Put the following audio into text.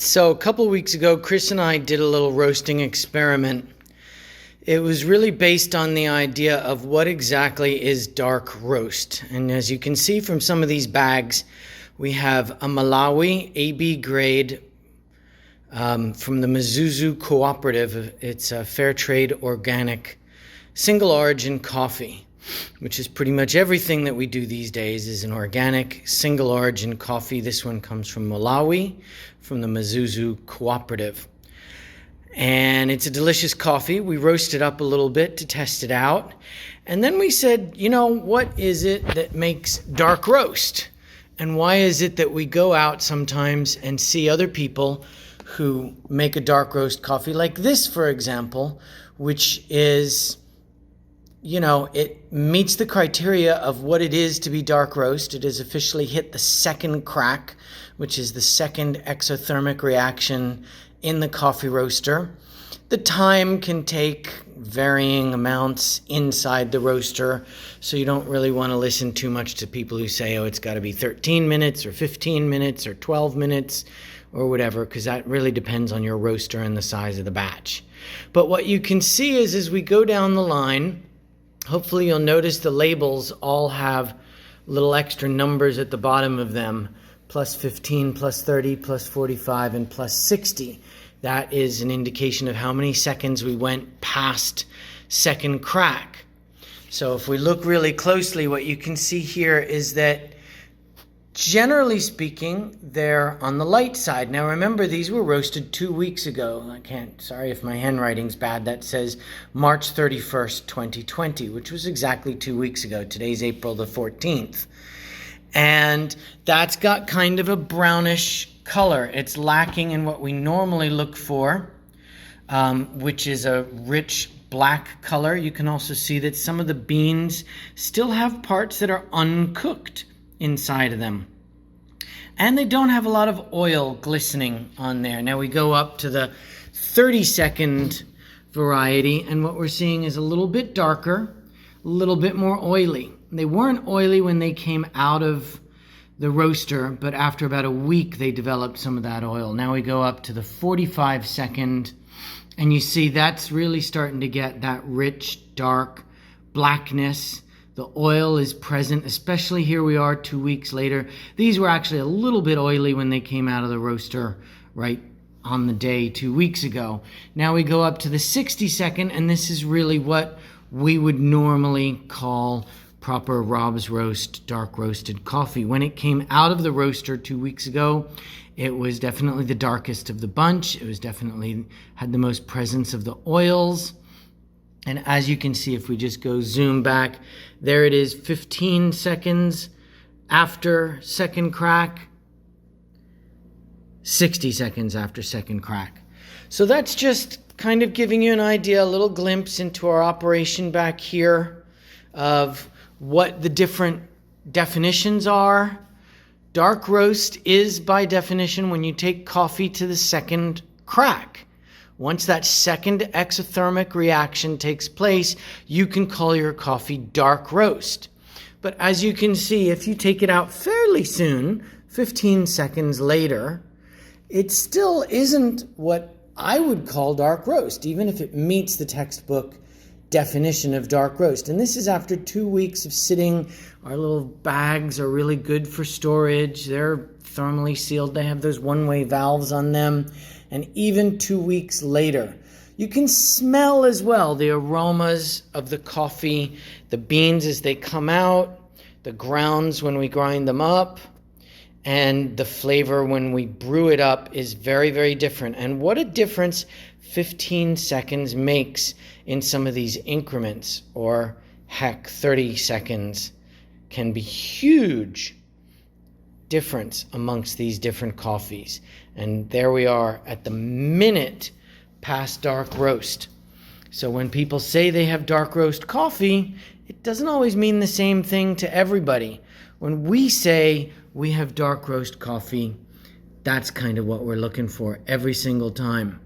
So a couple of weeks ago, Chris and I did a little roasting experiment. It was really based on the idea of what exactly is dark roast. And as you can see from some of these bags, we have a Malawi AB grade from the Mzuzu Cooperative. It's a fair trade organic single origin coffee, which is pretty much everything that we do these days is an organic single origin coffee. This one comes from Malawi, from the Mzuzu Cooperative. And it's a delicious coffee. We roast it up a little bit to test it out. And then we said, what is it that makes dark roast? And why is it that we go out sometimes and see other people who make a dark roast coffee like this, for example, which is, it meets the criteria of what it is to be dark roast. It has officially hit the second crack, which is the second exothermic reaction in the coffee roaster. The time can take varying amounts inside the roaster, so you don't really want to listen too much to people who say, it's got to be 13 minutes or 15 minutes or 12 minutes or whatever, because that really depends on your roaster and the size of the batch. But what you can see is as we go down the line, hopefully you'll notice the labels all have little extra numbers at the bottom of them, plus 15, plus 30, plus 45, and plus 60. That is an indication of how many seconds we went past second crack. So if we look really closely, what you can see here is that generally speaking, they're on the light side. Now remember, these were roasted 2 weeks ago. Sorry if my handwriting's bad. That says March 31st, 2020, which was exactly 2 weeks ago. Today's April the 14th. And that's got kind of a brownish color. It's lacking in what we normally look for, which is a rich black color. You can also see that some of the beans still have parts that are uncooked inside of them. And they don't have a lot of oil glistening on there. Now we go up to the 30-second variety, and what we're seeing is a little bit darker, a little bit more oily. They weren't oily when they came out of the roaster, but after about a week, they developed some of that oil. Now we go up to the 45-second, and you see that's really starting to get that rich, dark blackness. The oil is present, especially here we are 2 weeks later. These were actually a little bit oily when they came out of the roaster right on the day 2 weeks ago. Now we go up to the 60-second, and this is really what we would normally call proper Rob's Roast dark roasted coffee. When it came out of the roaster 2 weeks ago, it was definitely the darkest of the bunch. It was definitely had the most presence of the oils. And as you can see, if we just go zoom back, there it is, 15 seconds after second crack, 60 seconds after second crack. So that's just kind of giving you an idea, a little glimpse into our operation back here of what the different definitions are. Dark roast is, by definition, when you take coffee to the second crack. Once that second exothermic reaction takes place, you can call your coffee dark roast. But as you can see, if you take it out fairly soon, 15 seconds later, it still isn't what I would call dark roast, even if it meets the textbook definition of dark roast. And this is after 2 weeks of sitting. Our little bags are really good for storage. They're thermally sealed. They have those one-way valves on them. And even 2 weeks later, you can smell as well the aromas of the coffee, the beans as they come out, the grounds when we grind them up, and the flavor when we brew it up is very, very different. And what a difference 15 seconds makes in some of these increments, or heck, 30 seconds can be huge difference amongst these different coffees. And there we are at the minute past dark roast. So when people say they have dark roast coffee, it doesn't always mean the same thing to everybody. When we say we have dark roast coffee, that's kind of what we're looking for every single time.